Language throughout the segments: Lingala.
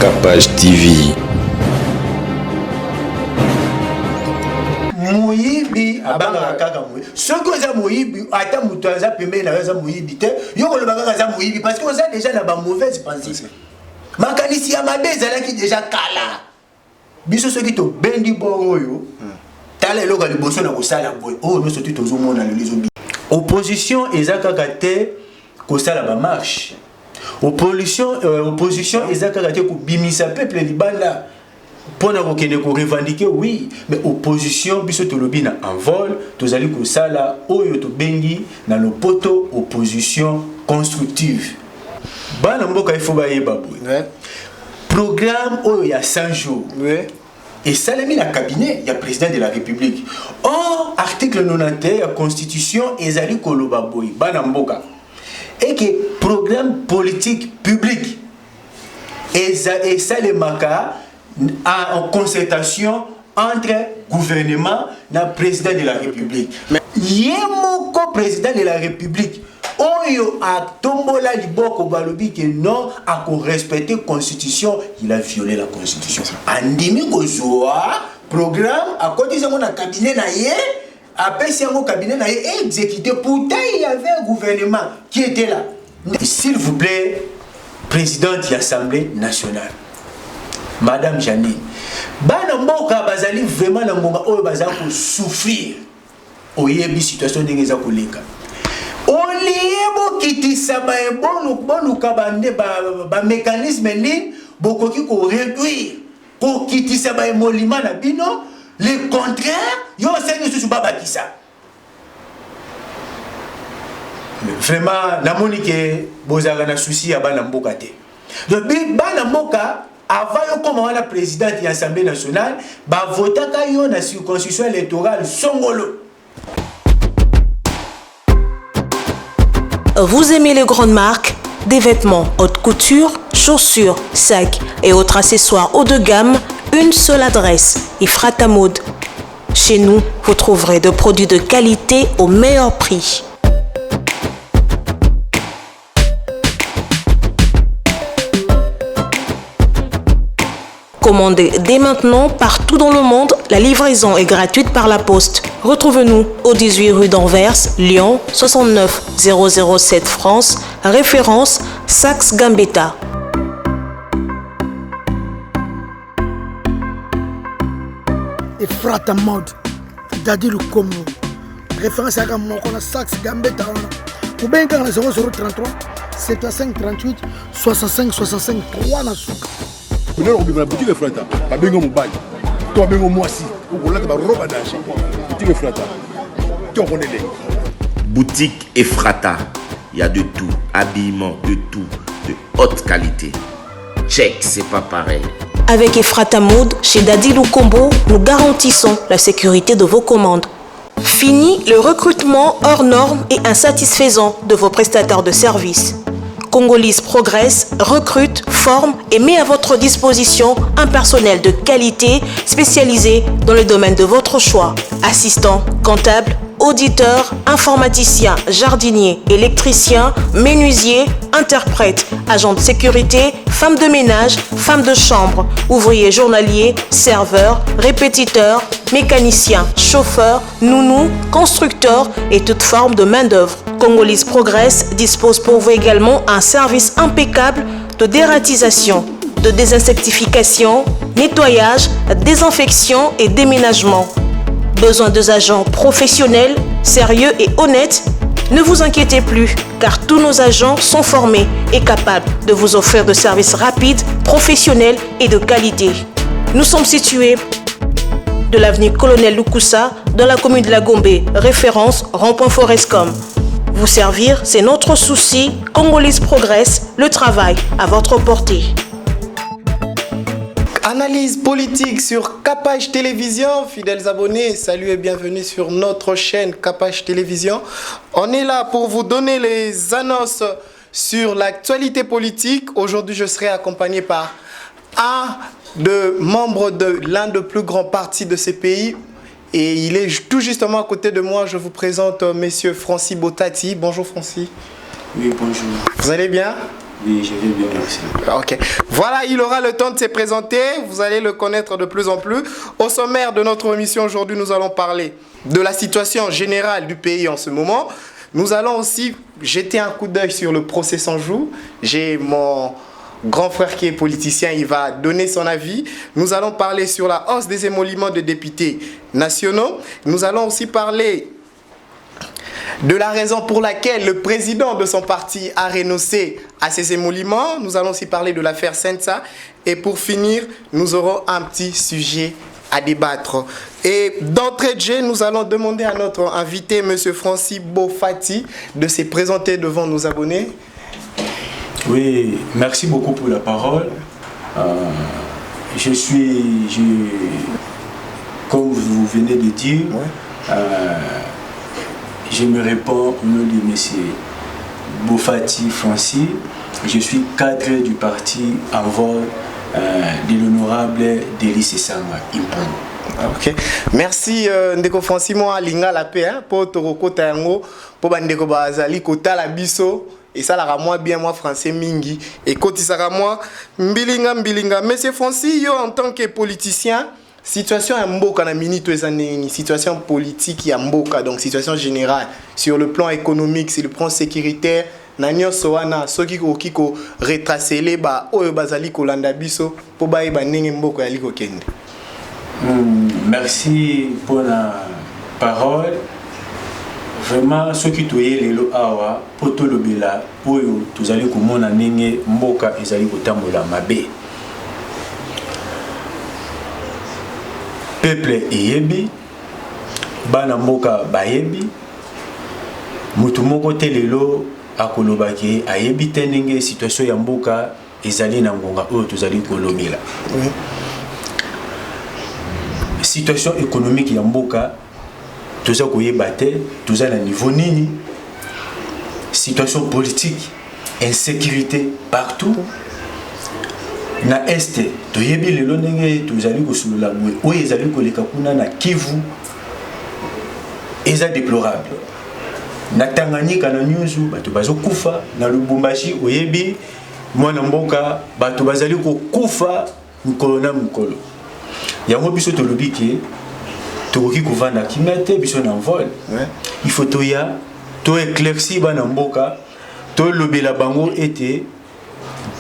Capage TV. Moyibi abanga kaka moyi. Ce que ça moyibi, ata mutanza pembe na za moyibi te. Yo ko le banga za moyibi parce que on a déjà na ba mauvaise pensée. Makanisi ya mabe ezalaki déjà kala. Biso soki to bendi boroyo. Tala eloko liboso na kosala boy. Oh no soki tozo mona le lizo bi. Opposition ezaka te kosala ba marche. Opposition ezaka te ko bimisa peuple libanda. Pour nous revendiquer, oui, mais opposition, biso tolobi na en vol, tozali ko sala oyo to bengi na lo poto opposition constructive. Bana mboka il faut ba yeba boy. Programme oyo ya 100 jours. Oui. Et ça l'a mis dans le cabinet, il y a le président de la République. Or, article 91 de la Constitution, ezali koloba boy, bana mboka. Et que programme politique public. Et ça le maka en concertation entre gouvernement et président de la République. Mais yemoko président de la République, oyo a tombola liboko balobi que non a respecter la Constitution, il a violé la Constitution. Andimi kozwa programme à côté de mon cabinet na ye, après c'est mon cabinet na ye exécuté. Pourtant il y avait un gouvernement qui était là. S'il vous plaît, présidente de l'Assemblée nationale. Madame Janine, bana mboka bazali vraiment na ngonga oyo bazali ko souffrir. Oyebi situation ndenge za koleka. Oliebo kitisa ba bonu kabande ba mécanisme ni bokoki ko réduire. Ko kitisa ba emolima na bino, le contraire, yo seni susu baba kisa. Vraiment na monike bozaka na souci ya bana mboka te. Donc bana mboka avant comme la présidente de l'Assemblée nationale, bah voter quand la circonscription électorale songolo. Vous aimez les grandes marques, des vêtements haute couture, chaussures, sacs et autres accessoires haut de gamme, une seule adresse, Ephrata Mode. Chez nous, vous trouverez de produits de qualité au meilleur prix. Commandez dès maintenant partout dans le monde, la livraison est gratuite par la poste. Retrouvez-nous au 18 rue d'Anvers, Lyon, 69 007 France, référence Saxe Gambetta. Ephrata Mode, Dadi Lukombo, référence à Saxe Gambetta. Ou bien quand la 0033, 75 38 65 65 3 na souka. La boutique Ephrata, pas bien au mobile. Toi, bien au moisi. Ou là, tu vas rober d'achat. Boutique Ephrata. Tu connais les. Boutique Ephrata. Il y a de tout. Habillement, de tout. De haute qualité. Check, c'est pas pareil. Avec Ephrata Mode, chez Dadi Lukombo, nous garantissons la sécurité de vos commandes. Fini le recrutement hors normes et insatisfaisant de vos prestataires de services. Congolese progresse, recrute, forme et met à votre disposition un personnel de qualité spécialisé dans le domaine de votre choix. Assistant, comptable, auditeur, informaticien, jardinier, électricien, menuisier, interprète, agent de sécurité, femme de ménage, femme de chambre, ouvrier journalier, serveur, répétiteur, mécanicien, chauffeur, nounou, constructeur et toute forme de main-d'œuvre. Congolese Progress dispose pour vous également un service impeccable de dératisation, de désinsectification, nettoyage, désinfection et déménagement. Besoin de agents professionnels, sérieux et honnêtes? Ne vous inquiétez plus, car tous nos agents sont formés et capables de vous offrir de services rapides, professionnels et de qualité. Nous sommes situés de l'avenue Colonel Lukusa, dans la commune de la Gombe, référence rond-point Forescom. Vous servir, c'est notre souci. Congolese Progress, le travail à votre portée. Analyse politique sur Capage Télévision. Fidèles abonnés, salut et bienvenue sur notre chaîne Capage Télévision. On est là pour vous donner les annonces sur l'actualité politique. Aujourd'hui, je serai accompagné par un de membres de l'un des plus grands partis de ces pays. Et il est tout justement à côté de moi. Je vous présente Monsieur Francis Botati. Bonjour Francis. Oui, bonjour. Vous allez bien? Oui, je vais bien, merci. Ok. Voilà, il aura le temps de se présenter. Vous allez le connaître de plus en plus. Au sommaire de notre émission aujourd'hui, nous allons parler de la situation générale du pays en ce moment. Nous allons aussi jeter un coup d'œil sur le procès sans jour. J'ai mon grand frère qui est politicien, il va donner son avis. Nous allons parler sur la hausse des émoluments de députés nationaux. Nous allons aussi parler de la raison pour laquelle le président de son parti a renoncé à ces émoluments. Nous allons aussi parler de l'affaire Sensa. Et pour finir, nous aurons un petit sujet à débattre. Et d'entrée de jeu, nous allons demander à notre invité, M. Francis Bofati, de se présenter devant nos abonnés. Oui, merci beaucoup pour la parole. Comme vous venez de dire, je me réponds au nom de M. Bofati Francis. Je suis cadre du parti en vol de l'honorable Délice Sanga Impon. Ok, merci Ndeko Francis moi linga la paix pour Toroko Tayango pour Bandeko Bazali Kota la biso et ça la moi bien moi français mingi et kotisaka moi mbilinga monsieur Francis yo en tant que politicien situation ya mboka na minute ezaneni situation politique ya mboka donc situation générale sur le plan économique sur le plan sécuritaire na nyonso wana soki koki ko retracer les ba oyo bazali kolanda biso po baye ba ndenge mboka ya liko kende. Merci pour la parole. Vraiment, ce qui est le awa, poto lobela, oyo tuzali komona nenge mboka ezali kotambola mabe. Peuple eyebi, bana mboka bayebi, mutu moko te lelo akolobaki ayebi te nenge situation ya mboka ezali na ngonga oyo tuzali kolobela. Situation économique ya mboka toza koyeba te toza na niveau nini, situation politique, insécurité partout na este toyebi lelo ndenge tozali kosolola boye oyo ezali koleka kuna na Kivu eza déplorable. Na Tanganyika na nyuzu bato bazokufa, na Lubumbashi oyebi mwana mboka bato bazali kokufa mukolo na mukolo. Yango biso tolobi ke tokoki kovanda kimia te biso na vol. Il faut toya to éclairci bana mboka to lobela bango ete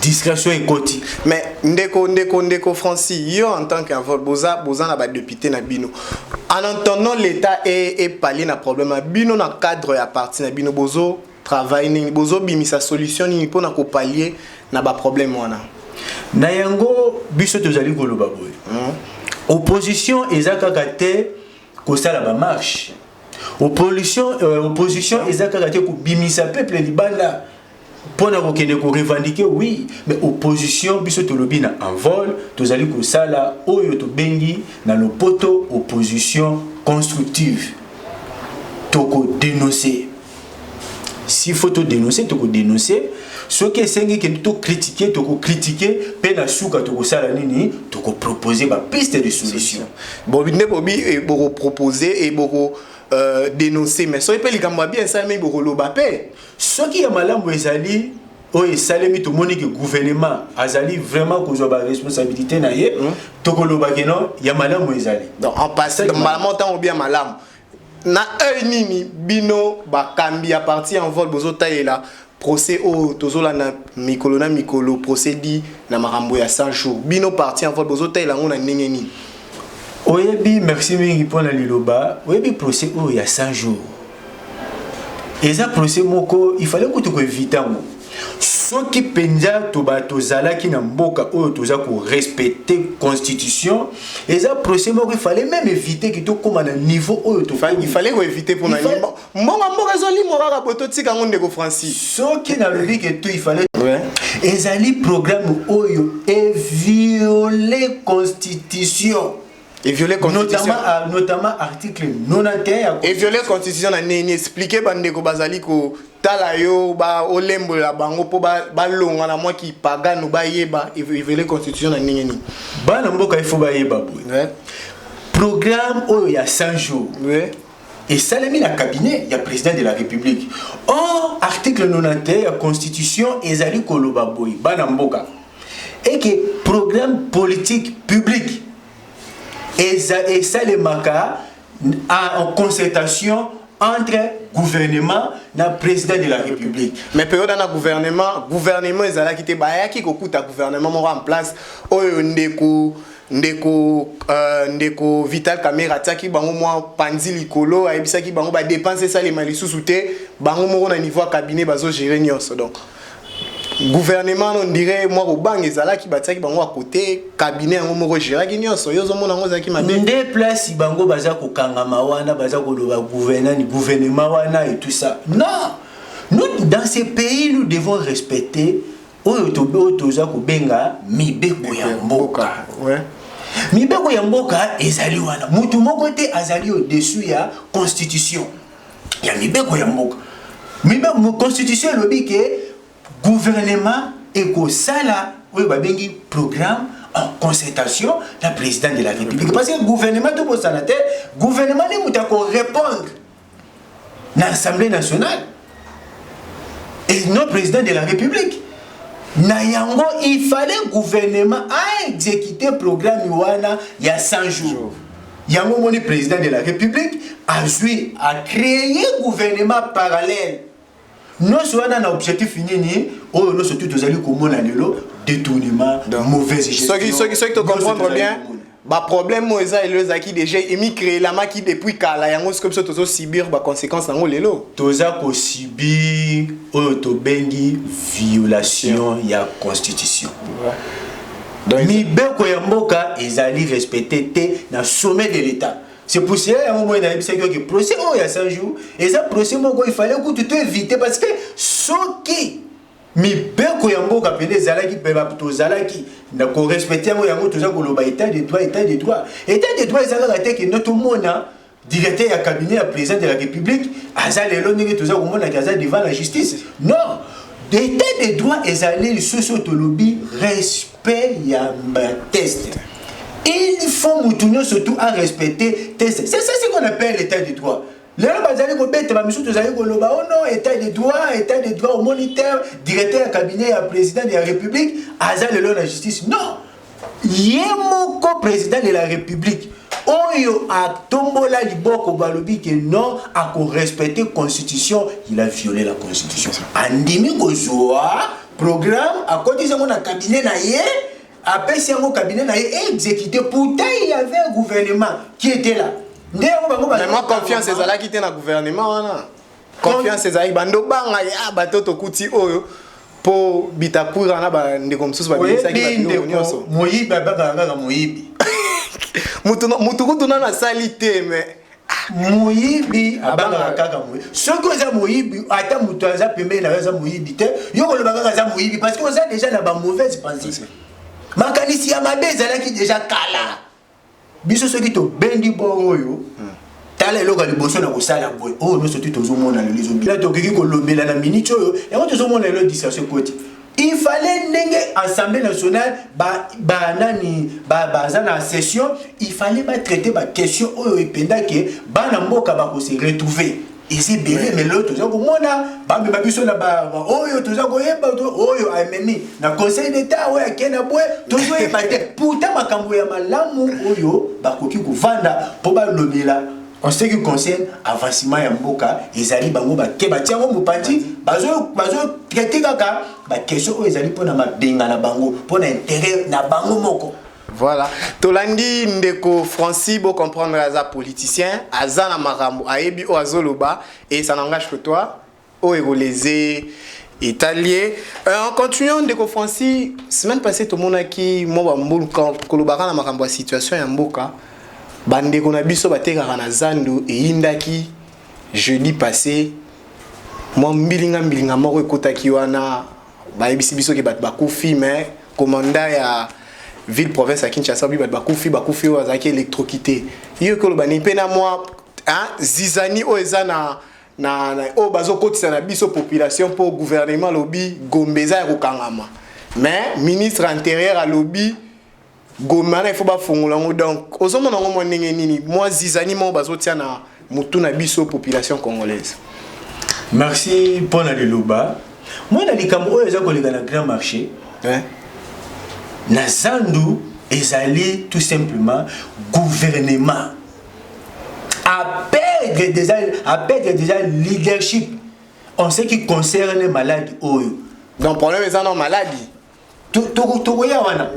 discrétion ekoti. Mais ndeko Francis yo en tant qu'envol boza na ba député na bino en entendant l'état est parler na problème na bino na cadre ya parti na bino bozo travail ni bozo bimisa solution ni pour na ko pallier na ba problème wana na yango biso tozali koloba boye. Opposition ezakaka te kosala ba marche. Opposition ezakaka te ko bimisa peuple libanda pona kokende ko revendiquer oui, mais opposition biso tolobi na en vol tozali kosala oyo to bengi na lopoto opposition constructive. Toko dénoncer. S'il faut te dénoncer, toko dénoncer. Ce qui est sengi que tu critiquer, tu critiquer, pena souka tu sala nini, tu proposer ba piste de solution. Bobi et boko proposer et boko dénoncer mais so epeli kamba bien ça mais boko lobape. Ce qui est malamu ezali o esalemi to moni que gouvernement azali vraiment ko ba responsabilité na ye, to ko lobake non, ya malamu ezali. Donc en passant malamu tant ou bien malamu. Na nini bino ba kambi à partir en vol bozo taïla. Procès au tozola na mikolo procès dit na marambo ya 100 jours bino parti en vol bozotai la ngona ndenge nini oyebi merci mingi pona liloba oyebi procès au ya 100 jours eza procès moko il fallait que tu éviter ngo soki penja to bato zalaki na mboka oyo toza ko respecter constitution eza procès moko il fallait même éviter que to koma na niveau oyo to il fallait ko éviter pour na niveau mbonga zoli moraka boto tika ngonde ko Francis soki na lobi que to il fallait ezali programme oyo et violer constitution et violer constitution notamment article 91 et violer constitution na nini expliquer bande ko bazali ko tala yo ba olembo la bango po ba longa na moi qui pagano ba yeba et violer constitution na nini bana mboka il faut ba yeba boy programme oyo ya 100 jours et ça l'a mis le cabinet, il y a président de la République. Or, article 91 la Constitution ezali koloba boy bana mboka et que programme politique public et ça les marquera en concertation entre gouvernement et président de la République. Mais période dans le gouvernement ils allaient quitter baya qui kokuta gouvernement en place oyo ndeko Vital Kamerhe taki bango moi panzi likolo ayebisa ki bango ba dépenser ça les malisusu te bango moko na niveau cabinet bazo gérer nyonso donc gouvernement on dirait moi au bang ezala ki bataki bango à côté cabinet yango moko gérer ki nyonso yo zo mona ngo zaki mabe nde place bango baza ko kangama wana baza ko loba gouvernement wana et tout ça non nous dans ces pays nous devons respecter oyo toza ko benga mibeko ya mboka ouais mibeko ya mboka ezali wana mutu moko te azali au-dessus ya constitution ya mibeko ya mboka mibeko constitution lobi ke gouvernement ekosala oyo babengi programme en concertation la président de la République parce que gouvernement to kosala te gouvernement ne muta ko répondre na Assemblée nationale et non président de la République. Nayango, il fallait gouvernement à exécuter le programme Iwana il y a 100 jours. Yango moni président de la République a créé un gouvernement parallèle. Nous sommes un objectif fini, nous sommes tous allés comme on détournement, mauvaise gestion. Ce qui te comprendre bien. Ba problème moza eleza ki déjà émis créé la maki depuis kala yango comme ça tozo subir ba conséquences nango lelo toza ko subir to bengi violation ya constitution donc mi beko ya mboka ezali respecté te na sommet de l'état c'est pour cela yango moi na bisa que procès o ya 100 jours et ça procès moko il fallait que tu éviter parce que soki mi beko ya mboka pende zalaki peba tozalaki na ko respecter yango toza koloba état de droit ezalaka te que notre mona directeur ya cabinet ya président de la République azali lelo toza komona kaza devant la justice non l'état de droit ezali socio tolobi respect ya test il faut mutunyo surtout à respecter test c'est ça ce qu'on appelle l'état de droit. Là, bazali ko bête ba misu tozali ko loba oh non état de droit au moniteur directeur cabinet à président de la République azali le la justice non yemoko président de la République oyo a tombola liboko balobi que non a ko respecter constitution il a violé la constitution andimi ko zoa programme a côté ça mon cabinet na ye après c'est mon cabinet na ye exécuté pourtant il y avait un gouvernement qui était là. Mais moi confiance c'est là qui était dans le gouvernement confiance c'est aí bando banga ya batoto kuti oyo po bitakura na ba ndeko msusu ba bisa ki ba nyonso moyibi baba moyibi mutu kutuna na salite mais moyibi abanga kaka moyibi soko za moyibi ata mutu aza pembe na za moyibi te yoko le banga za moyibi parce que on a déjà na ba mauvaise pensée makanisi ya mabeza là qui déjà kala biso soki to bendi boyo tala eloka liboso na kosala boy oh no soki tozomona le lizo bila to kiki kolobela na minute oyo yango tozomona le discussion côté il fallait ndenge assemblée nationale baza na session il fallait ba traiter ba question oyo ependa ke bana mboka ba ko se retrouver ici belé mais l'autre toza komona ba biso na ba oyo toza koyeba oyo ameni na conseil d'état oyo akena boy tozo yeba te pourtant makambo ya malamu oyo bakoki kovanda po ba lobela en ce qui concerne avancement ya mboka ezali bango ba ke ba tiango mopandi bazo traiter kaka ba question oyo ezali pona mabenga na bango pona intérêt na bango moko. Voilà. Tolandi ndeko Francis bo comprendre aza politicien, aza na marambo, ayebi o azoloba et ça n'engage que toi. O érolésé italien. En continuant ndeko Francis, semaine passée tout le monde qui mo bambulu kolobaka na marambo ya situation ya mboka. Bandeko na biso bateka na Zando et indaki jeudi passé. Mo mbilinga moko ekotaki wana ba yebisi biso ke bat bakufi mais commandant ya ville province à Kinshasa bi bakufi ozaki électrocuté yo ko lobani pena moi zizani o eza na o bazo kotisa na biso population pour gouvernement lobby gombeza ya kokangama mais ministre intérieur à lobby gomana il faut ba fongola donc ozomona ngo ndenge nini moi zizani mo bazo tia na mutuna biso population congolaise. Merci pour le loba. Moi na likambo oyo eza kolega na grand marché. Na zandu ezali tout simplement gouvernement à perdre déjà leadership en ce qui concerne les maladies oyo. Donc problème est dans maladie. Tout wana.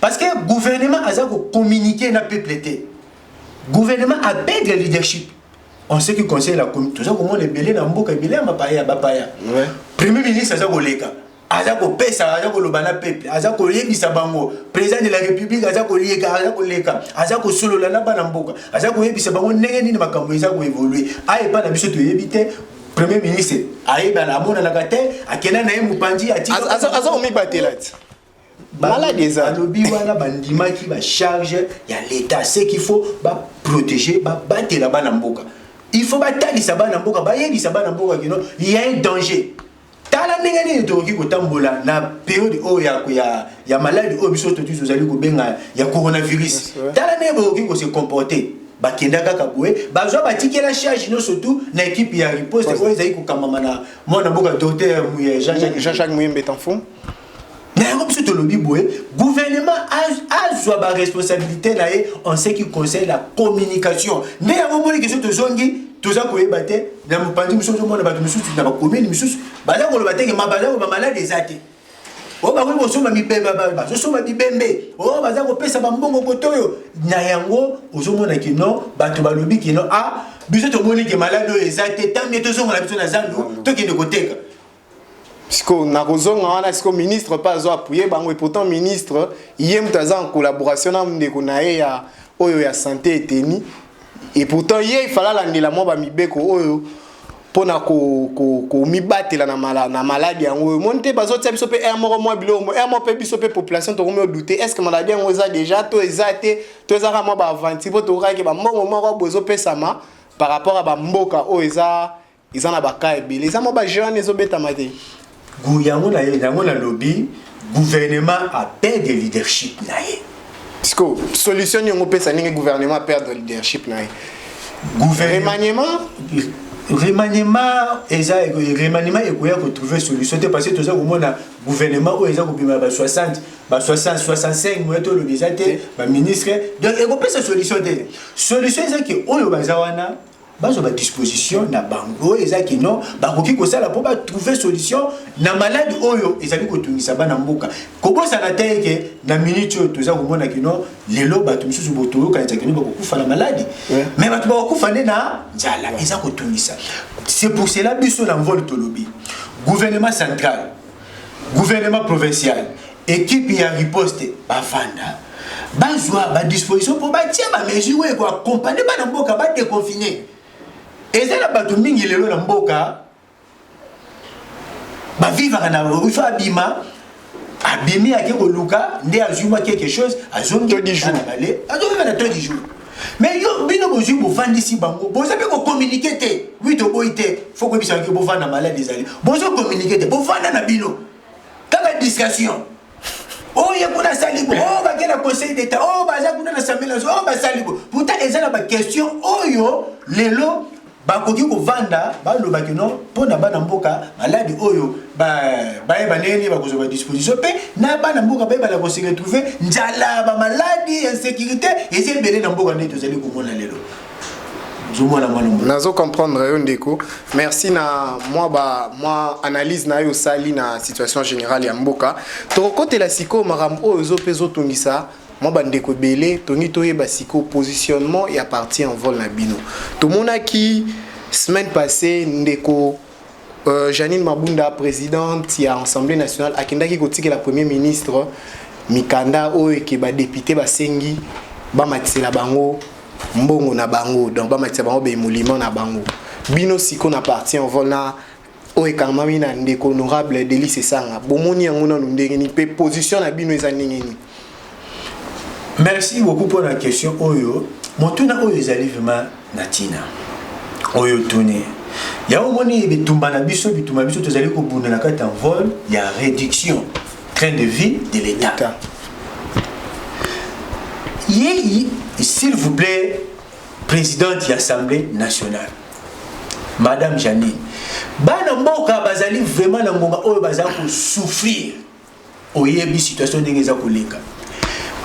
Parce que le gouvernement a communiqué na peuple. Gouvernement a perdre leadership en ce qui concerne la communauté. Tout ça comment les belé na mboka belé mapaya bapaya. Premier ministre a koleka. Azako pesa azako lobana peuple azako yebisa bango président de la république azako leka azako solola na bana mboka azako yebisa bango ndenge nini makambo ezako évoluer aye pa na biso to yebite premier ministre aye ba la mona la kate akena na mupandi ati azako mi batela malade za alobi wana bandima ki ba charge ya l'état ce qu'il faut ba protéger ba batela bana mboka il faut batalisa bana mboka ba yebisa bana mboka kino il y a un danger. Tala ndenge toki kotambola na période ya maladie o biso to tuzali ko benga ya coronavirus. Tala ndenge boki ko se comporter. Bakenda kaka boye, bazwa batikela charge no surtout na équipe ya riposte ko ezali ko kamama na mona boka docteur Jean-Jacques Muyembe Tanfou. Na ngo biso to lobi boye, gouvernement a soit ba responsabilité na ye en ce qui concerne la communication. Ne ya ngomoni ke to zongi tout ça koyeba te na mopandi miso zo mona bato misusu na ba commune misusu baza ko loba te ke mabala ko malade ezate o ba ko soma mibembe ba so soma bibembe o baza ko pesa ba mbongo kotoyo na yango ozo mona ki non bato balobi ki non ah biso to moni ke malade ezate tambe to zo mona biso na zandu to ki ne koteka Siko na kozonga wana siko ministre pas zo appuyer bango et pourtant ministre yem taza en collaboration na ndeko na ye ya oyo ya santé eteni. Et pourtant, il fallait la moba mibeko oyo pona ko mibatela na maladie yango. Monte bazo tsa biso pe ermo mo bilo mo ermo pe biso pe population to ko douter est-ce que maladie yango za déjà to ezate to ezaka mo ba avanti po to ka ke ba mbongo moko bozo pesama par rapport à ba mboka o eza na ba ka ebele. Eza mo ba jeune ezo beta mate. Yango na lobby gouvernement a perdre de leadership na ye. Siko solution yongo pesa ninge gouvernement perdre le leadership na remaniement ekoya ko trouver solution te parce que toza ko mona gouvernement o eza ko bima ba 60 65 moto lo bizate ba ministre donc eko pesa solution eza ki oyo baza wana bazo ba disposition na bango ezaki non bakoki ko sala pour ba trouver solution na malade oyo ezali ko tungisa bana mboka ko bosa na teke na minute to za ko mona kino lelo bato misusu boto ka ezaki ni bakokufa na malade mais bato bakokufa na njala eza ko tungisa c'est pour cela biso na vol to lobi gouvernement central gouvernement provincial équipe ya riposte bafanda bazwa ba disposition pour ba tia ba mesure ko accompagner bana mboka ba déconfiner. Et c'est la bateau mingi lelo na mboka ba vivre na ufa abima abimi ake ko luka nde azuma quelque chose azongi 10 jours balé azongi na 10 jours mais yo bino bozu bo vandisi bango boza pe ko communiquer te oui to boité faut ko bisa ke bo vanda malade ezali bozo communiquer te bo vanda na bino kaka discussion oh ya kuna salibo oh ba kena conseil d'état oh ba za kuna na samela oh ba salibo pourtant ezala ba question oyo lelo bakoki ko vanda ba lo bakino pona bana mboka maladi oyo ba neni ba kozo ba disposition pe na bana mboka ba la ko se retrouver njala ba maladi insécurité eze belé na mboka neto zali ko mona lelo nazo comprendre yo ndeko merci na moi analyse na yo sali na situation générale ya mboka to côté la siko marambo ozo pezo tongisa moi bandeko belé tongi toyeba siko positionnement ya parti en vol na bino to mona ki semaine passée ndeko Janine Mabunda présidente ya Assemblée nationale akendaki kotike la premier ministre mikanda oyo ke ba député ba sengi ba matisela bango mbongo na bango donc ba matisela bango be moliment na bango bino siko na parti en vol na oyo kamami na ndeko honorable Delice Sanga bomoni yango na ndenge ni pe position na bino eza ndenge ni. Merci beaucoup pour la question oyo motuna oyo ezali vraiment natina oyo tone ya omoni bitumba na biso tozali ko bunda na kata en vol ya réduction train de vie de l'état s'il vous plaît présidente de l'Assemblée nationale, Madame Janine. Bana mboka bazali vraiment na ngonga oyo bazali ko souffrir. Oyebi situation ndenge za koleka.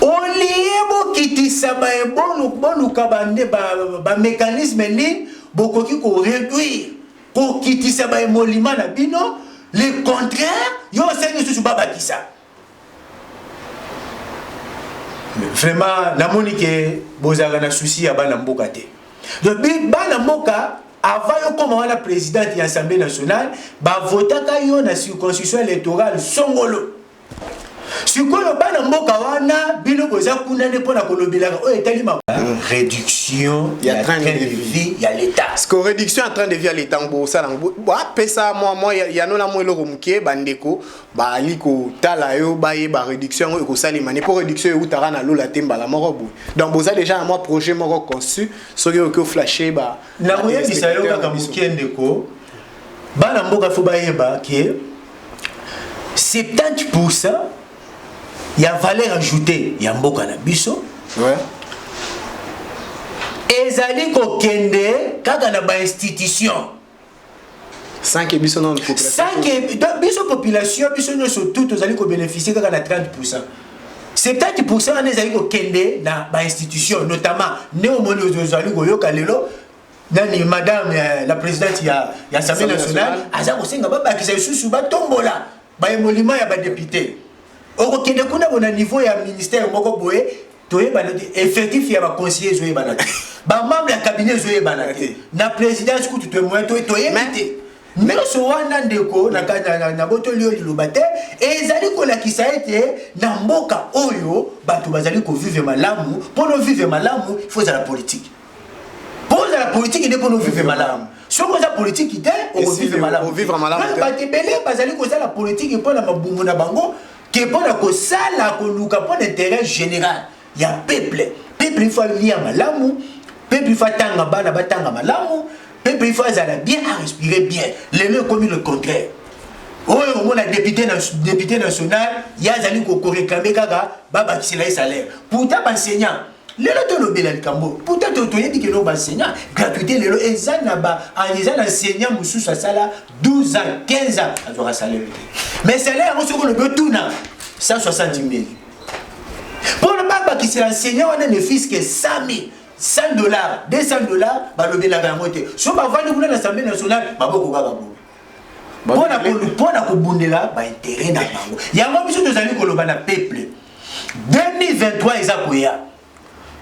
Oliebo kitisa ba bonu kabande ba mécanisme ni bokoki ko réduire. Ko kitisa ba emolima na bino, le contraire, yo sengi susu baba kisa. Vraiment namoni ke bozaka na souci ya bana mboka te. Donc bana mboka avant yo comme la présidente de l'Assemblée nationale, ba votaka yo na circonscription électorale songolo. Sikoyo bana mboka wana bino boza kunane pona kolobelaka o etali ma réduction ya train de vie ya l'état. Parce que réduction en train de vie à l'état ngo ça ngo ba pesa moi ya no na mo eloko muke bandeko ba aliko tala yo ba ye ba réduction ngo ko salima ne pour réduction yo utara na lola temba la moko boy. Donc boza déjà un projet moko conçu so que flasher ba na moye bisayo kaka mukendeko bana mboka fo ba yeba ke 70% il y a valeur ajoutée, il y a mboka na biso. Ouais. Ezali ko kende kaka na ba institution. 5 et biso non population. 5 et biso population biso no surtout ezali ko bénéficier kaka na 30%. 70% on ezali ko kende na ba institution notamment néomoni ezali ko yoka lelo nani madame la présidente ya Assemblée nationale azako senga baba ki sa susu ba tombola ba emolima ya ba député. Au Kenya kuna bona niveau ya ministère moko boye toye ba effectif ya ba conseiller zoye ba nati ba membre ya cabinet zoye ba nati na présidence ku tuto moyen toye mité mais so wana ndeko na boto lio lilobate ezali ko la kisaete na mboka oyo bato bazali ko vivre malamu pour no vivre malamu il faut la politique pour la politique et pour no vivre malamu si on a politique ité on vivre malamu ba tebele bazali ko la politique pour na mabumbu na bango qui est pour la sala koluka pour l'intérêt général. Il y a peuple il faut lire malamu, peuple il faut tanga bana batanga malamu, peuple il faut bien à respirer bien. Les lieux comme le contraire. Oh on a député national, il y a zali ko réclamer kaka baba qui c'est salaire. Pourtant enseignant les loto no bela likambo. Pourtant to dit que no enseignant gratuité les lo ezana ba en enseignant musu sala 12 ans, 15 ans azora salaire. Mais salaire on se ko le tout na 170 000. Pour le baba qui c'est l'enseignant on a ne fils que 100 000, $100, $200 ba lo bela ngamote. So ba vandi kuna l'Assemblée nationale ba boko kaka bo. Pona ko bundela ba intérêt na bango. Yango biso tozali ko loba na peuple. 2023 ezakoya.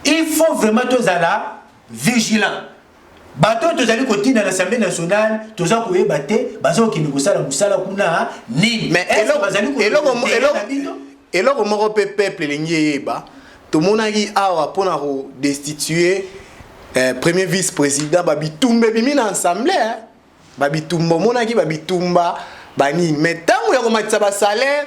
Il faut vraiment tous aller vigilant. Bato tozali kotina na l'Assemblée nationale, toza ko yebate, bazo ki ngosala musala kuna ni. Mais eloko moko peuple lingi yeba, to monaki awa pona ko destituer premier vice-président babitumbe bimi na assemblée, babitumba monaki babitumba bani. Mais tango ya ko matisa ba salaire,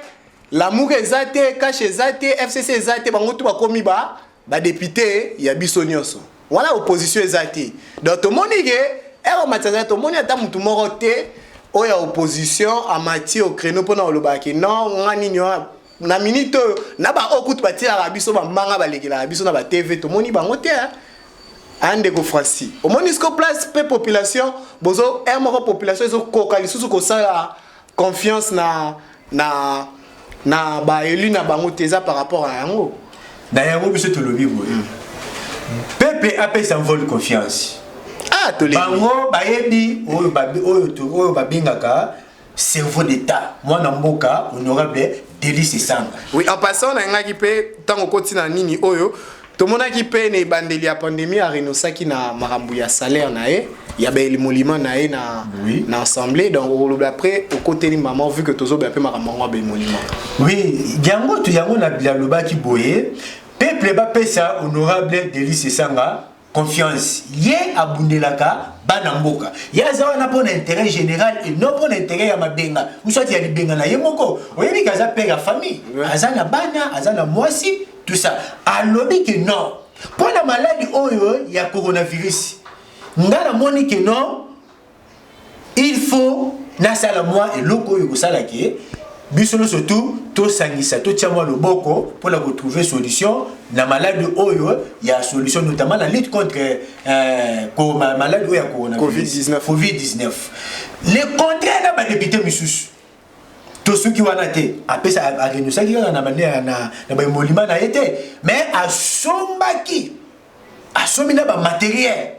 l'amour ezate, cash ezate, FCC ezate bango tu bakomi ba député ya biso nyonso. Voilà opposition ezati. Donc tout monde que ero matata tout monde ata mutu moko te oya opposition a mati au créneau pona olobaki non ngani nyo na minute na ba okutu batira la biso ba manga balekela biso na ba TV tout monde bango te ande ko Franci. Au monisco place pe population bozo e moko population ezo kokali susu ko sala confiance na ba élu na bango teza par rapport à yango. D'ailleurs, vous pouvez le vivre. Peuple a sans vol confiance. Ah, tout le monde. Bayebi, babingaka, cerveau d'État. Moi, Namboka, honorable Délice Sanga. Oui, en passant, on a qui peut, tant qu'on continue à Nini Oyo, tout le monde qui peut, ne bandeli la pandémie, a Renosaki na marambouya salaire nae. Il y a des émoluments nae na assemblée. Donc, après, au côté de maman, vu que tous les gens ont des émoluments. Oui, Django, tu Django na bialoba qui boye. Peuple ba pesa honorable Délice Sanga confiance. Yé abundelaka banamboka. Ya zawa na pour intérêt général et non pour intérêt ya mabenga. Ou soit il y a des benga na yemoko. Oyebi kaza père famille. Azana bana, azana mwasi, tout ça. Alobi que non. Pour la maladie oyo ya coronavirus. Ngala moni que non. Il faut na sala moi et loko yo sala ke Bisolo surtout, tout sangisa, tout tient moi le boko pour la retrouver solution. Na malade oyo, il y a solution notamment la lutte contre malade oyo Covid-19. Covid-19. Les contraires na ba député misus. Tout ceux qui wana té, après ça a réunion ça qui na manière na ba molima na été, mais a sombaki. A somina ba matériel.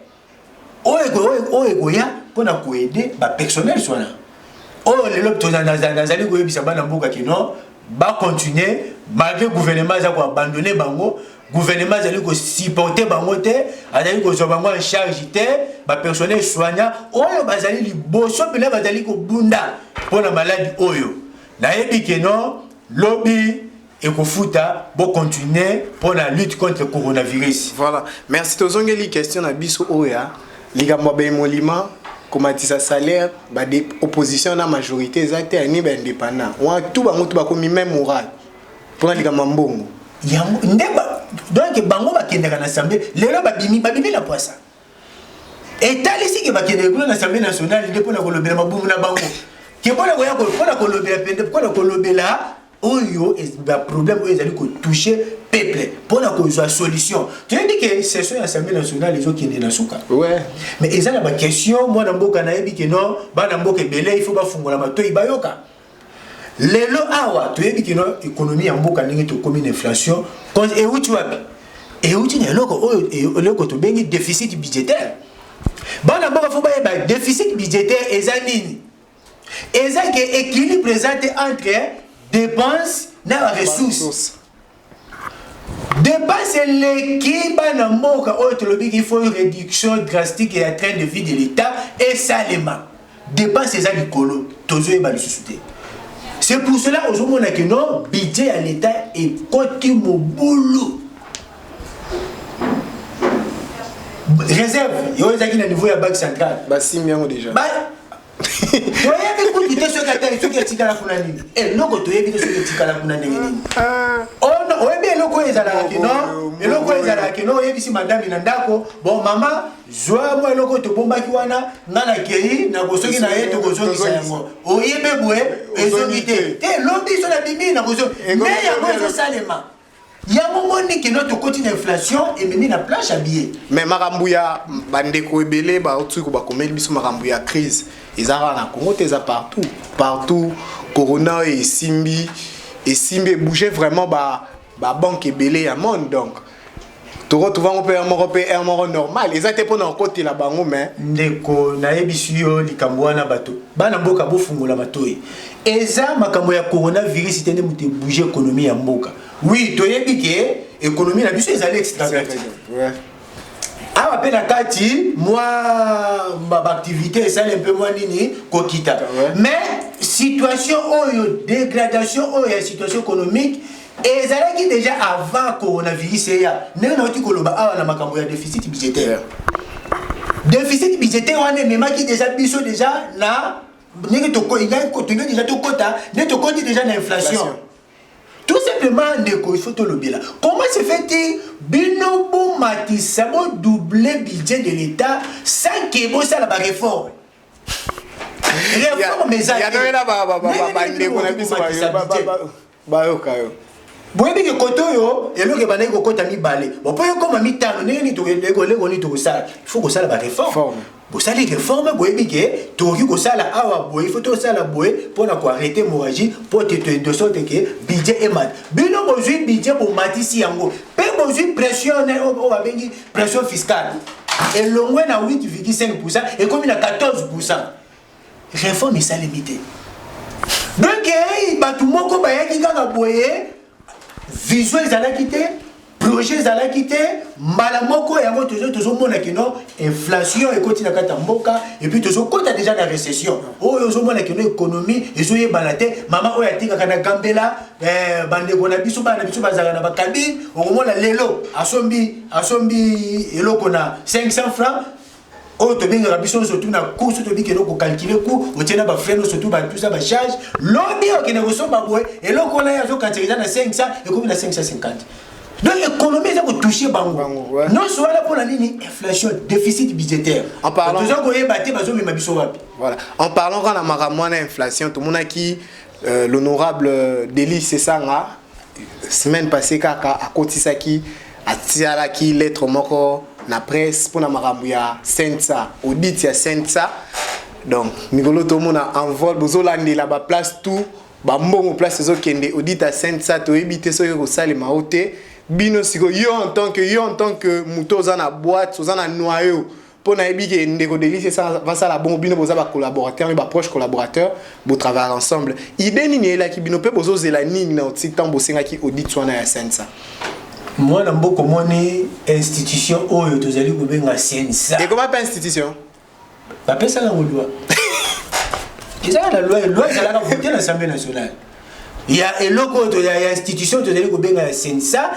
Oyo ya pour na ko aider ba personnel soit là. Oh, les lobes nazali ko yebisa bana mboka kino ba continuer malgré gouvernement za ko abandonner bango gouvernement zali ko supporter bango te azali ko zoba bango en charge te ba personnel soignant oyo bazali liboso pele bazali ko bunda pona maladie oyo na yebi kino lobby et ko futa bo continuer pour la lutte contre le coronavirus. Voilà, merci tozongeli question na biso oya ligambo ba molima comment ça salaire ba des opposition na majorité exacte ni ba indépendant wa tout bango tout ba komi même moral pour les gamambongo ya ndeba donc bango ba kendeka na assemblée lelo ba bimi la poisa état lisi ke ba kendeka na assemblée nationale de pour la kolobela mabumu na bango ke pour la koya ko pour la kolobela pende pour la kolobela oyo ba problème oyo ezali ko toucher peuple pour la cause solution. Tu dis que c'est sur l'Assemblée nationale les autres qui sont dans souka. Ouais. Mais ils ont la question moi na mboka na yebi que non, ba na mboka belé il faut ba fungola mato ibayoka. Lelo awa tu yebi que non économie ya mboka ndenge to comme une inflation quand et où tu vas et où tu ne loko to bengi déficit budgétaire. Ba na mboka faut ba déficit budgétaire ezanini. Ezan que équilibre présente entre dépenses na ressources. Dépense l'équipe à Namoka, il faut une réduction drastique et un train de vie de l'État et salement. Dépense les agricoles, toujours et sous-souté. C'est pour cela aujourd'hui que non budget à l'État est côté mon boulot. Réserve, il y a un niveau de la banque centrale. Bah, 6 millions déjà. Madame Nandako, bon maman, joie moi loko to bombaki wana ngana kei na kosoki na yeto kosoki sango. Oyebe bwe ezongite. Te lobi so na bibi na kosoki. Mais ya moi zo salema. Ya momoni ki notre côté d'inflation et meni na planche à billets. Mais marambuya bandeko ebele ba otuko ba komeli biso marambuya crise. Ezara na Congo teza partout. Partout corona et simbi bouger vraiment ba banque ebele ya monde donc. Tu retrouves un européen normal. Ils étaient pas dans le côté là bango mais ndeko na ebisuyo likambo wana bato. Bana mboka bo fungola matoi. Eza makambo ya coronavirus itende muté bouger économie ya mboka. Oui, tu yebi que économie na biso ezali extraverti. Ouais. Ah pe na kati moi ma activité ça un peu moins nini kokita. Mais situation oyo dégradation oyo situation économique et ça qui déjà avant coronavirus ya nena oti koloba awa na makambo ya déficit budgétaire. Déficit budgétaire on est même qui déjà biso déjà na niki to ko inga ko to déjà to kota ne to koti déjà na inflation. Tout simplement il faut te le là. Comment se fait-il bino bon matissa bon doubler budget de l'État sans que bon ça la réforme. Réforme mais ça. Il y a là ba ndeko na biso ba yo kayo. Boyebi ke kotoyo eloke bana ko kota mibale. Bon po yo koma mitano nini to lego ni to sala. Il faut que ça la réforme. Bo sali réforme boyebi ke to ki ko sala awa boy il faut to sala boy pour na ko arrêter l'hémorragie pour te de sorte que budget est mat. Bino bozui budget pour matisi yango. Pe bozui pression o ba bengi pression fiscale. Et longwe na 8,5% et comme il a 14%. Réforme est ça limité. Donc batu moko ba yaki kaka boye visuel ezala quitté, projet ezala quitté, malamoko yango toujours mona kino inflation et continue kata mboka et puis toujours kota déjà la récession. Oh yozo mona kino économie ezo yebalate mama oya tika kana gambela bande kona biso bana biso bazaka na bakabi okomona lelo asombi eloko na 500 francs. Oh, tu viens de surtout na course, tu dis que nous calculer coût, on tient ba frein surtout ba tout ça ba charge. L'objet qui ne reçoit pas boy et là qu'on a yazo quand il na 500 et comme il a 550. Donc l'économie ça pour toucher bango. Non soit là pour la ligne inflation, déficit budgétaire. En parlant voilà. En parlant quand la maramona inflation, tout le monde a qui l'honorable Deli Sesanga semaine passée kaka a kotisaki atialaki lettre moko na presse pour na makambo ya Sensa audit ya Sensa donc mikolo to mona envol bozolandela ba place tout ba mbongo place ezokende audit ya Sensa to ebite soki ko salema ote bino siko yo en tant que muto ozana boîte ozana noyau pour na ebike ndeko Delice ça va ça la bon bino boza ba collaborateur ba proche collaborateur bo travailler ensemble idée nini la ki bino pe bozo zela nini na otitan bosenga ki audit swana ya Sensa. Moi na mboko moni institution oyo tozali ko benga Sensa et comment pas institution ba pesa la loi ils ont la loi ça la voter à l'Assemblée nationale il y a eloko to ya institution tozali ko benga Sensa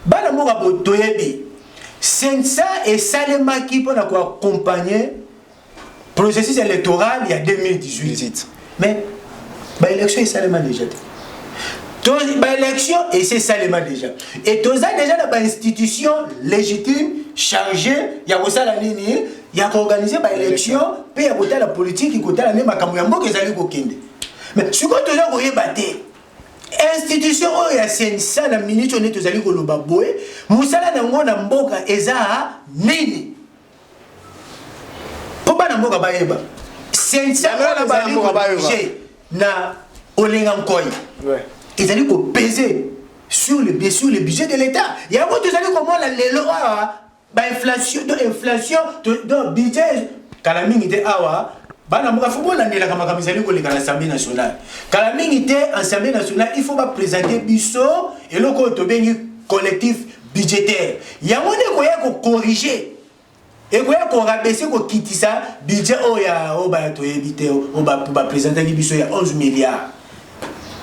bana mo ba toyebi Sensa et Salemaki pour accompagner le processus électoral il y a 2018. Mais l'élection est Salema déjà. L'élection et c'est Salema déjà. Et tout ça déjà dans l'institution légitime, chargée, il y a aussi la ligne, il y a organisé l'élection, puis il y a la politique, il y a la Makamuyambo qui est allé au Kende. Mais ce que tu as voulu battre, institution oyo ya Sensa na ministre on tozali ko loba boye musala na ngo na mboka eza nini po bana mboka bayeba Sensa na bana mboka bayeba na olinga nkoi ezali ko peser sur le budget de l'état ya ko tozali ko mona lelo ba inflation de budget kala mingi te awa bana mboka faut la ndela kama kamizali ko leka l'Assemblée nationale kala mingi te Assemblée nationale il faut pas présenter biso et loko to bengi collectif budgétaire ya mone ko ya ko corriger et ko ya ko rabaisser ko kitisa budget oya o ba to éviter o ba présenter biso ya 11 milliards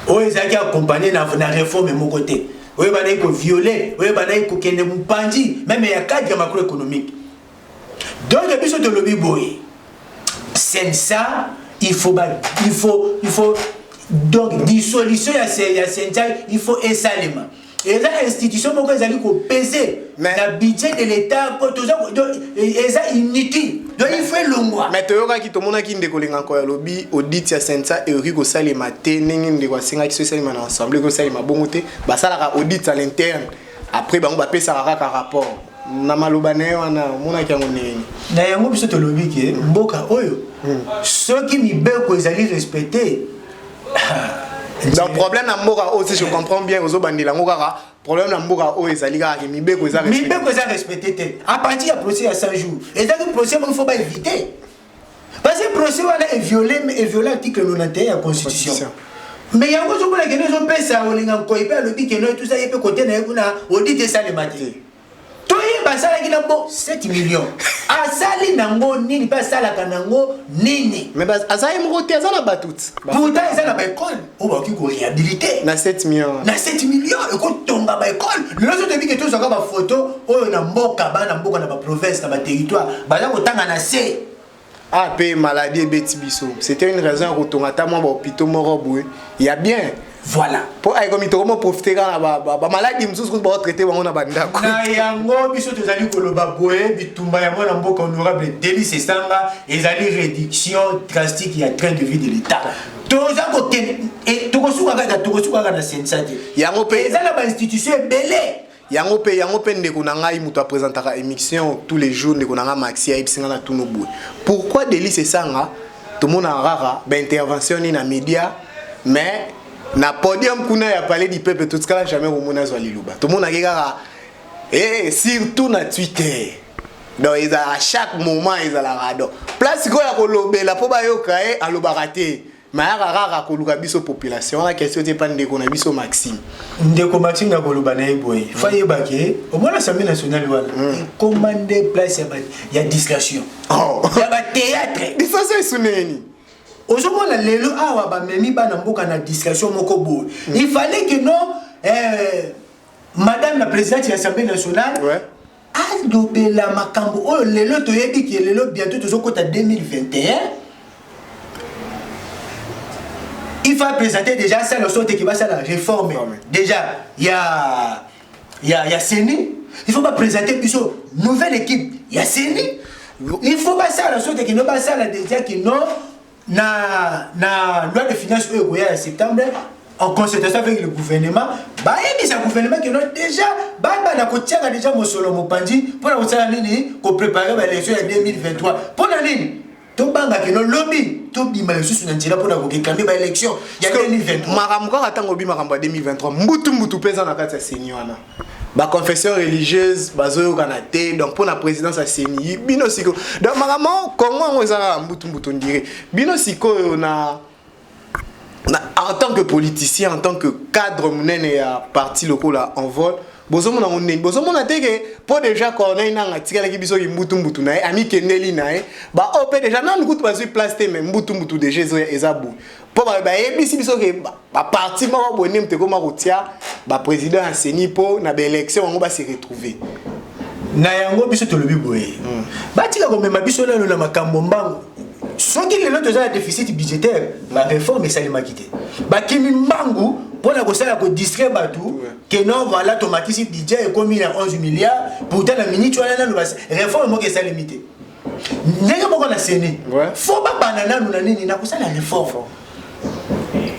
o ezaki accompagner na réforme mon côté o ba na ko violer o ba na ko kende mpanji même ya cadre macroéconomique donc biso de lobby boy Sensa, il faut donc dissolution il y a Sensa, il faut esalement. Et là l'institution pourquoi ils allaient peser la budget de l'état pour tout ça et ça inutile. Donc il faut longwa. Mais tu vois qui tout le monde qui ndeko lenga ko lobby audit ya Sensa et Rigo Salema teningi ndeko singa qui Salema na ensemble ko Salema bongote ba sala audit à l'interne. Après ba on va pesa ka rapport. Na maloba na wana mona kyango nini. Na yango biso to lobby ke mboka oyo. Ceux qui mibeko ezali respecter. Donc problème na mboka aussi je comprends bien ozo bandela ngokaka problème na mboka o ezali kaka mibeko ezali respecter. Mibeko ezali respecter à partir ya procès à 100 jours. Et ça que procès il faut pas éviter. Parce que procès wana est violé l'article 91 de la constitution. Mais yango zo kona kene zo pesa olinga ko ipe lobby ke no tout ça ipe côté na kuna audit ça les matières. Basala ki nambo 7 millions. Asali nango nini pas sala kanango nini. Mais asali mroté azana batut. Pourtant ezana ba école, on va ki ko réhabiliter. Na 7 millions. Na 7 millions et ko tonga ba école. Le reste de biki to saka ba photo oyo na mboka na ba province na ba territoire. Bala ko tanga na C. Ah pe maladie et beti biso. C'était une raison ko tonga ta mo ba hôpital moro boue. Il y a bien. Voilà. Pour ay comme comment profiter quand ba maladie msusu ko ba traiter bango na bandako. Na yango biso tozali ko loba boye bitumba ya mwana mboka honorable Deli Sesanga ezali réduction drastique il y a train de vie de l'état. Toza ko et tokosuka na Sensa te. Yango pe ezala ba institution belé. Yango pe ndeko na ngai muto a présentaka émission tous les jours ndeko na nga Maxi a ibsinga na tuno boye. Pourquoi Deli Sesanga tout monde a rara ba intervention ni na média mais na podium kuna ya parler du peuple tout ce cas jamais au mona zo liluba tout monde a kaka et surtout na Twitter donc ils à chaque moment ils à la rado place ko ya ko lobela po ba yoka aloba raté mais rara ko luka biso population la question c'est pas ndeko na biso Maxime ndeko Maxime na ko loba na boy faye baké au moins l'Assemblée nationale wala commander place ya discussion ya ba théâtre discussion suneni. Aujourd'hui, lelo awa ba memi bana mboka na discussion moko boy. Il fallait que non madame la présidente de l'Assemblée nationale a dobé la makambo oh lelo to yebi ki lelo bientôt to zokota 2021. Il faut présenter déjà ça le sorte qui va ça la réforme. Déjà il y a Séni, il faut pas présenter plutôt nouvelle équipe. Il y a Séni. Il faut pas ça le sorte qui ne pas ça déjà qui non na loi de finances en septembre en concertation avec le gouvernement bah et le gouvernement qui a déjà bah na kotiaka déjà mosolo mopandi pour na kosala nini ko préparer l'élection en 2023 pour na nini to banga que no lobby to bima lisusu na nzela pour na kokambi ba élection ya 2023 makambo atango bi makambo 2023 mbutu pesa na kati ya seniwana ba confession religieuse bazoyo kanate donc pour la présidence à seni bino siko donc makambo Congo ngo ezaka mbutu ndire bino siko en tant que politicien, en tant que cadre munene ya parti local en vol, bozomona onene bozomona teke po déjà corneille nanga tikala ki biso mbutu na ami keneli na ba opé déjà na ngutu bazui place te mais mbutu déjà ezabu po ba ebisi biso ke ba parti moko boné mteko makotia ba président ya seni po na ba élection ngo ba se retrouver na yango biso to lobi boye batika ko mema biso lelo na makambo mbango soki lelo toza na déficit budgétaire ba réforme esalemaki te bakimi mbangu mpona kosala kodistraire bato ke non voilà tomatisi budget ekomi na 11 milliards pourtant na minute wana nano réforme moko esalemi te ndenge moko na seni fo babanda nanu na nini na kosala réforme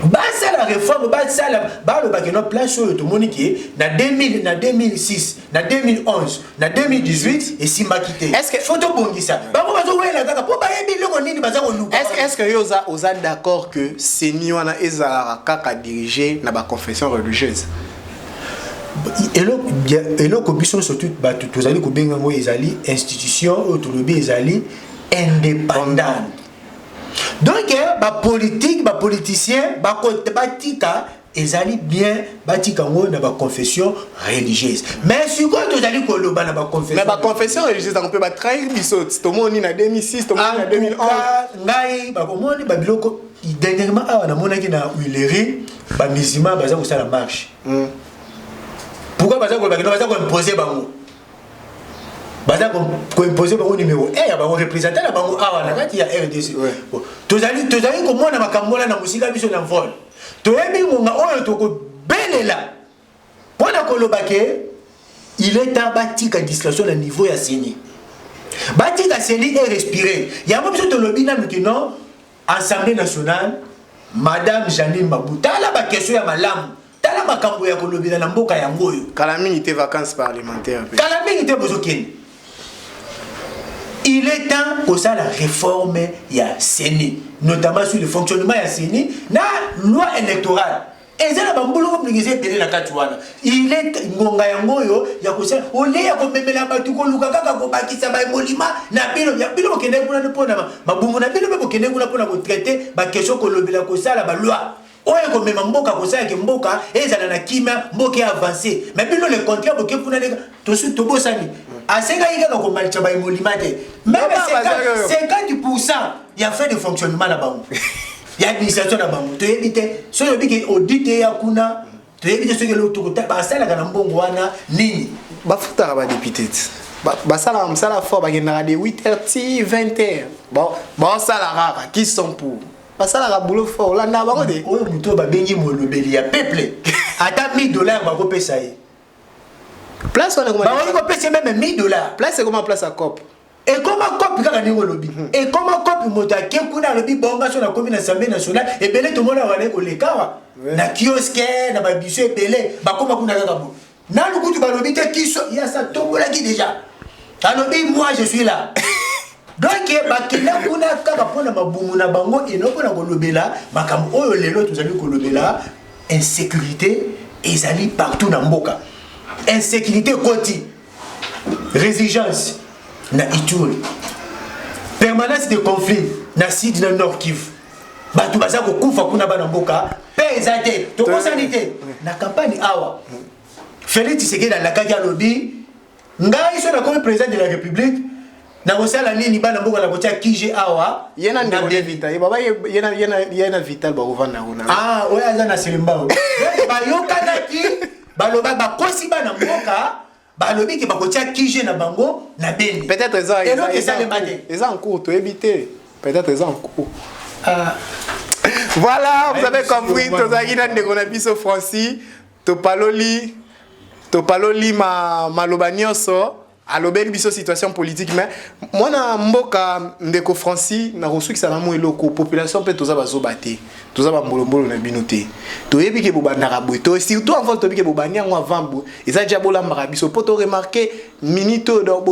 basala réforme basala balobaki no place oyo tomoni ke na 2000 na 2006 na 2011 na 2018 esimbaki te est-ce que faut tobongisa bango bazowela kaka po bayebi loko nini baza koluka est-ce que yo oza d'accord que seni wana ezalaka kaka dirigé na ba confession religieuse eloko biso surtout bato tozali kobenga ngo ezali institution oyo tolobi ezali indépendante. Donc, ba politique, ba politicien, ba tika, ils allaient bien batika ngo na ba confession religieuse. Mais si quoi tu allais koloba na ba confession. Mais ba confession religieuse on peut pas trahir biso. Tomoni na 2006, tomoni na 2011. Ngai ba komoni ba biloko dernièrement na monaki na Huilerie, ba musulman baza ko sala marche. Pourquoi baza ko baza ko imposer bango? Baza ko imposer bango numéro 1 ya bango représenter la bango awa na kati ya RDC. Tozali komona makambola na musika biso na vol. Toyebi munga oyo toko belela. Pona koloba ke il est à batika discussion à niveau ya seni. Batika seni et respirer. Ya mo biso to lobi na mutino Assemblée nationale Madame Janine Mabuta la ba question ya malamu. Tala makambo ya kolobi na mboka ya ngoyo. Calamité vacances parlementaires. Calamité bozokeni. Il est temps pour ça la réforme ya Séni, notamment sur le fonctionnement ya Séni, na loi électorale. Et ça la bambolo obligé de la katuana. Il est ngonga yangoyo ya kosa ole ya komemela batu ko luka kaka ko bakisa ba molima na bilo ya bilo kende kuna pona mabumu na bilo ko kende kuna pona ko traiter ba question ko lobela ko sala ba loi. Oye ko mema mboka ko sala ke mboka ezala na kima mboka avancer. Mais bilo le contraire ko kuna le to su to bosani. Asenga yika ko malcha ba molima te. Même 50% il y a fait de fonctionnement là-bas. Il y a administration là-bas. Tu évites ce que audit ya kuna, tu évites ce que l'autre côté ba sala kana mbongo wana nini. Ba futa ba député. Ba sala fort ba gena de 8h 20h. Bon sala rara qui sont pour. Ba sala boulot fort là na bango de. Oyo muto ba bengi molobeli ya peuple. Ata $1000 ba ko pesa ye. Place on a comment. Ba ko pesa même $1000. Place c'est comment place à COP. Et comment copie kaka ningo lobby et comment copie motake kuna lobby bonga sur la commune Assemblée nationale et belé tout le monde va aller au lekawa na kiosque na ba biso belé ba koma kuna kaka bo na lukutu ba lobby te kiso ya sa tombola ki déjà ta lobby moi je suis là donc ba kina kuna kaka pona mabumu na bango et non pona ko lobela makambo oyo lelo tozali ko lobela insécurité ezali partout na mboka insécurité koti résilience na Ituri permanence de conflit na sud na nord Kivu batu baza ko kufa kuna bana mboka pezate to kosanité na campagne awa Félix Tshisekedi na kaka lobby ngai so na comme président de la République na kosala nini bana mboka na kotia kije awa yena ndeko Vita baba yena Vital ba kovanda kuna oya za na Selembao ba yokanaki baloba ba kosi bana mboka balobi ki bakotia kije na bango na beni peut-être ils en cours to éviter peut-être ils en cours voilà vous avez compris tozaki na ndeko na biso Francis to paloli maloba nyonso à l'obel biso situation politique mais moi na mboka ndeko Francis na reçu ki sana mo eloko population pe toza bazobate toza ba mbolombolo na binoté to yebi ke bobandaka boy to surtout avant to bi ke bobani ngo avant bo eza déjà bolamba biso po to remarquer minito do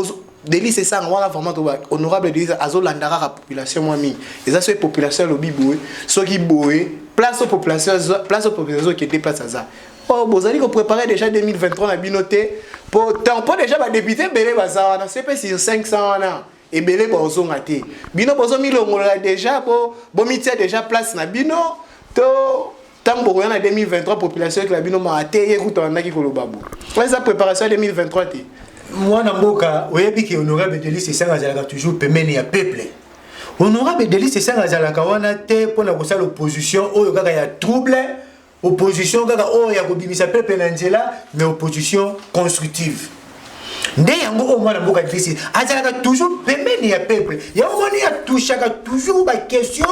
Délice c'est ça wana vraiment to honorable Délice azolandaka la population moi mi eza so population lobi boy so ki boy place aux populations qui était place à ça. Oh, vous allez préparer déjà 2023 la binoté pour déjà ba député belé baza na c'est pas sur 500 wana et belé bozo ngate. Bino bozo milongola déjà pour bomitia déjà place na bino to tambo en 2023 population que la bino ma té écoute on a qui kolobabo. Ouais ça préparation 2023 té. Moi na mboka oyebi ki honorable Délice c'est ça ngazalaka toujours pemene ya peuple. Honorable Délice c'est ça ngazalaka wana té pour na kosala opposition oyo kaka ya trouble. Opposition kaka oh ya kobimisa peuple na nzela mais opposition constructive nde yango au moins na mboka Délice azalaka toujours pembeni ya peuple ya moni ya touchaka toujours ba question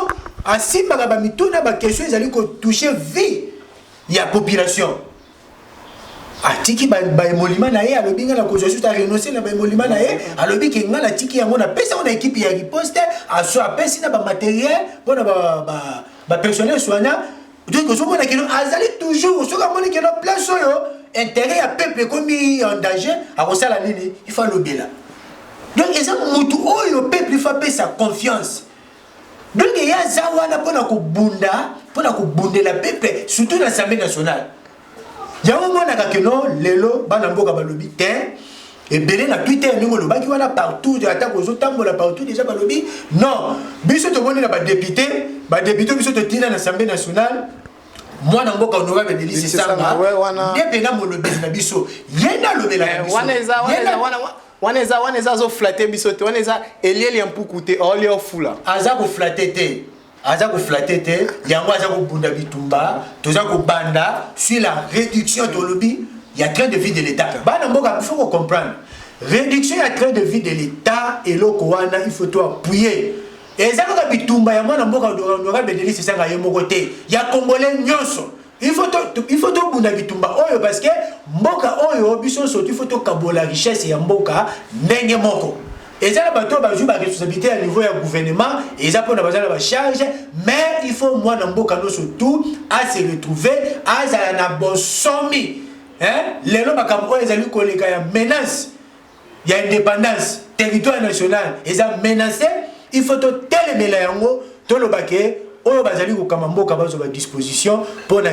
asimbaka ba mituna ba question ezali ko toucher vie ya population atiki ba emolima na ye alobi nga na kozwa suta renoncer na ba emolima na ye alobi ke nga na tiki yango na pesa on équipe ya riposte aso apesi na ba matériel pona ba personnel soignant. Donc, je vois que azali toujours, ce qu'on a place intérêt à peuple comme en danger, à cause la ligne, il faut le là. Donc, ils ont mutu le peuple, il faut payer sa confiance. Donc, il y a zawana pour la bunda la peuple, surtout l'Assemblée nationale. Il y a un moment que non, lelo, banamboka balobi, et belé na Twitter, nous le baki wana partout, de attaque aux autres, tambola partout déjà balobi. Non, biso to moni na ba député biso to tina na l'Assemblée nationale. Moi na mboka honorable Délice c'est ça. Depuis na molobi na biso, yena lobela biso. Wana zo flatter biso te, wana elieli mpukuté, oli ofula. Aza ko flatter te. Aza ko flatter te, yango aza ko bunda bitumba, toza ko banda sur la réduction de lobby. Il y a train de vie de l'État. Il faut comprendre. Réduction à train de vie de l'État et l'Okoana, il faut tout appuyer. Et ça, quand il y a honorable Délice, c'est ça, il y a Congolais nyonso. Il faut tout bunda bitumba oyo parce que mboka oyo biso soto il faut tout kabola richesse ya mboka ndenge moko. Et ça, il y a une responsabilité à niveau du gouvernement, et ça, il y a une charge, mais il faut, moi, surtout, à se retrouver, à un bon sommet. Les gens qui ont une menace, il y a une indépendance, territoire national, ils ont menacé, il faut tout téléméler tout le baquet, on va aller à disposition pour que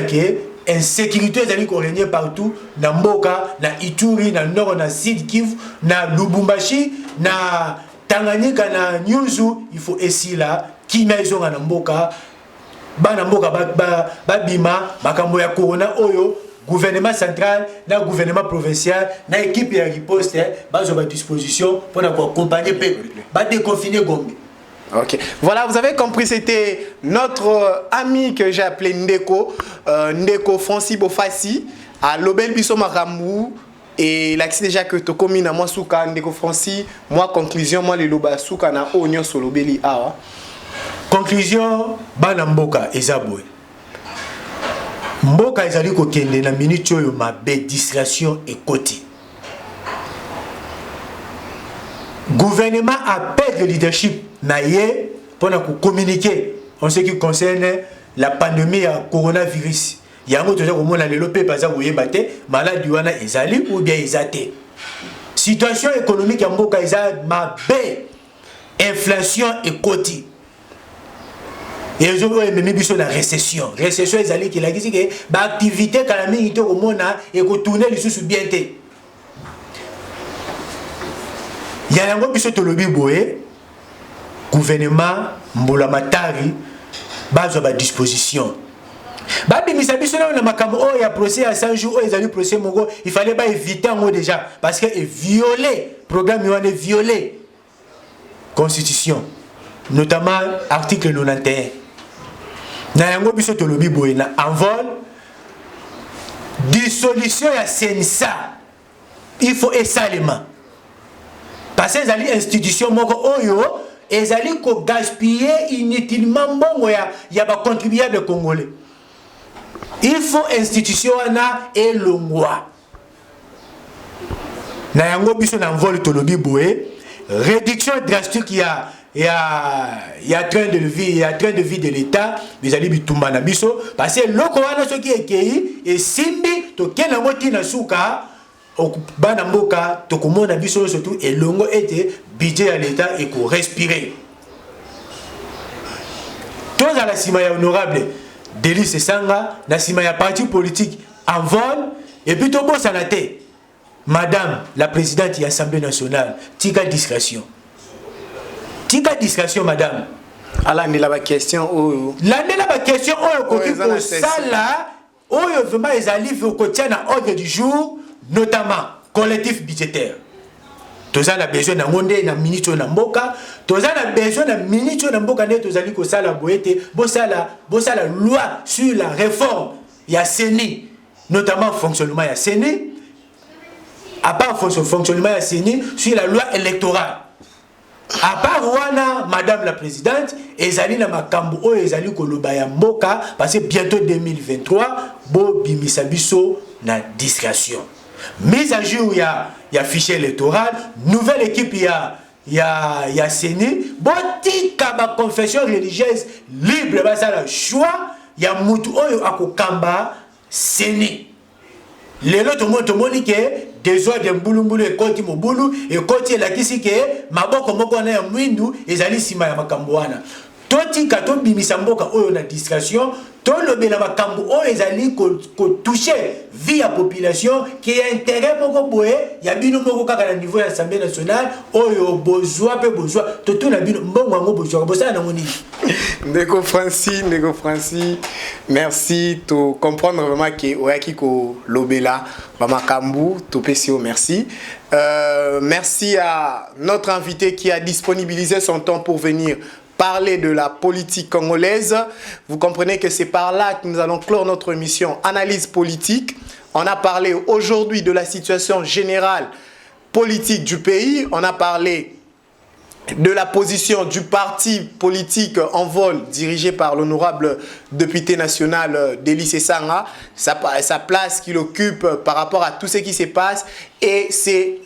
l'insécurité est régnée partout, dans Mboka, dans Ituri, dans Nord, dans Sud Kivu, dans Lubumbashi, dans Tanganyika, dans Nyuzu, il faut essayer là, qui maison dans Mboka, Bima, Bakamboya Corona, Oyo. Gouvernement central, le gouvernement provincial, l'équipe qui riposte, à disposition pour accompagner le peuple, pour déconfiner Gombe. Ok, voilà, vous avez compris, c'était notre ami que j'ai appelé Ndeko, Ndeko Francis Bofassi, à l'Obel Bisso Maramou, et l'accès déjà que tu commis à moi, Souka, Ndeko Francis, moi, conclusion, moi, les Loba Souka, na Onyo sur l'Obeli A. Conclusion, Banamboka, Ezaboué. Mboka ezali ko kende na minute oyo mabe distraction et côté. Gouvernement appelle le leadership naie pour communiquer en ce qui concerne la pandémie à coronavirus. Yango toza ko mona lelo pe baza ko yebate maladie wana ezali ou bien ezate. Situation économique ya mboka ezali mabe, inflation et côté. Et ils ont même vu sur la récession. Récession, ils allaient qu'il a dit que l'activité quand la minute au monde et qu'on tourne les sous bien. Il y a un peu de lobby boé, gouvernement, Mbolamatari, base à disposition. Babi misabiso na makambo o ya procès à 100 jours ils allaient procès mongo il fallait pas éviter en déjà parce que violer programme il violer constitution notamment article 91. Na yango biso to lobi boye na envol dissolution ya sensa il faut esalement parce que les institutions moko oyo ezali ko gaspiller inutilement mbongo ya ba contribuable congolais. Il faut institution na elongwa na yango biso na vol tolobi boé réduction drastique il y a train de vie de l'état mais ali bitumba na biso parce que loko wana soki ekei et simbi to kena ngoti na suka bana mboka to komona biso surtout elongo ete budget à l'état et ko respirer tous à la sima ya honorable Délice Sanga na sima ya parti politique en vol et puis to bossa na té madame la présidente de l'Assemblée nationale tika discrétion madame ala ndela ba question oyo la ndela ba question oyo koki ko sala oyo vraiment ezali ko tia na ordre du jour notamment collectif budgétaire toza na besoin na ngonde na minute na mboka toza na besoin na minute na mboka ne tozali ko sala boete bosala loi sur la réforme ya CENI notamment fonctionnement ya CENI à part fonctionnement ya CENI sur la loi électorale à part wana madame la présidente ezali na makambo oyo ezali koloba ya mboka parce que bientôt 2023 bo bimisa biso na discrétion mise à jour ya fichier électoral nouvelle équipe ya CENI botika ba confession religieuse libre basala choix ya mutu oyo akokamba CENI lelo tomoni ke désordre mbulumbulu ekoti mobulu ekoti elakisi ke maboko moko na ya mwindu ezali sima ya makambo wana totika tobimisa mboka oyo na discrétion tolobela makambo oyo ezali ko toucher vie ya population qui a intérêt moko boye ya bino moko kaka na niveau ya Assemblée nationale oyo bozwa pe bozwa totuna bino mbongo ngo bozwa bosala na ngoni Ndeko Francis merci to comprendre vraiment que oyaki ko lobela bamakambu to pesio merci merci à notre invité qui a disponibilisé son temps pour venir parler de la politique congolaise. Vous comprenez que c'est par là que nous allons clore notre émission Analyse politique. On a parlé aujourd'hui de la situation générale politique du pays. On a parlé de la position du parti politique en vol dirigé par l'honorable député national Délice Sanga, sa place qu'il occupe par rapport à tout ce qui se passe et ces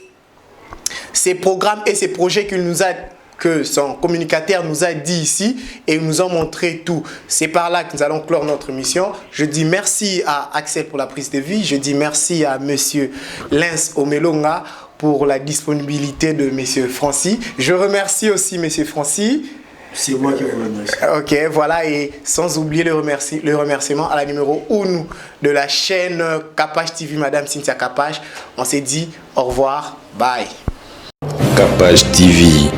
programmes et ces projets qu'il nous a que son communicateur nous a dit ici et nous ont montré tout. C'est par là que nous allons clore notre mission. Je dis merci à Axel pour la prise de vie. Je dis merci à monsieur Lens Omelonga pour la disponibilité de monsieur Francis. Je remercie aussi monsieur Francis. C'est moi qui vous remercie. Ok, voilà, et sans oublier le remerciement à la numéro 1 de la chaîne Kapach TV, Madame Cynthia Kapach. On s'est dit au revoir, bye. Kapach TV.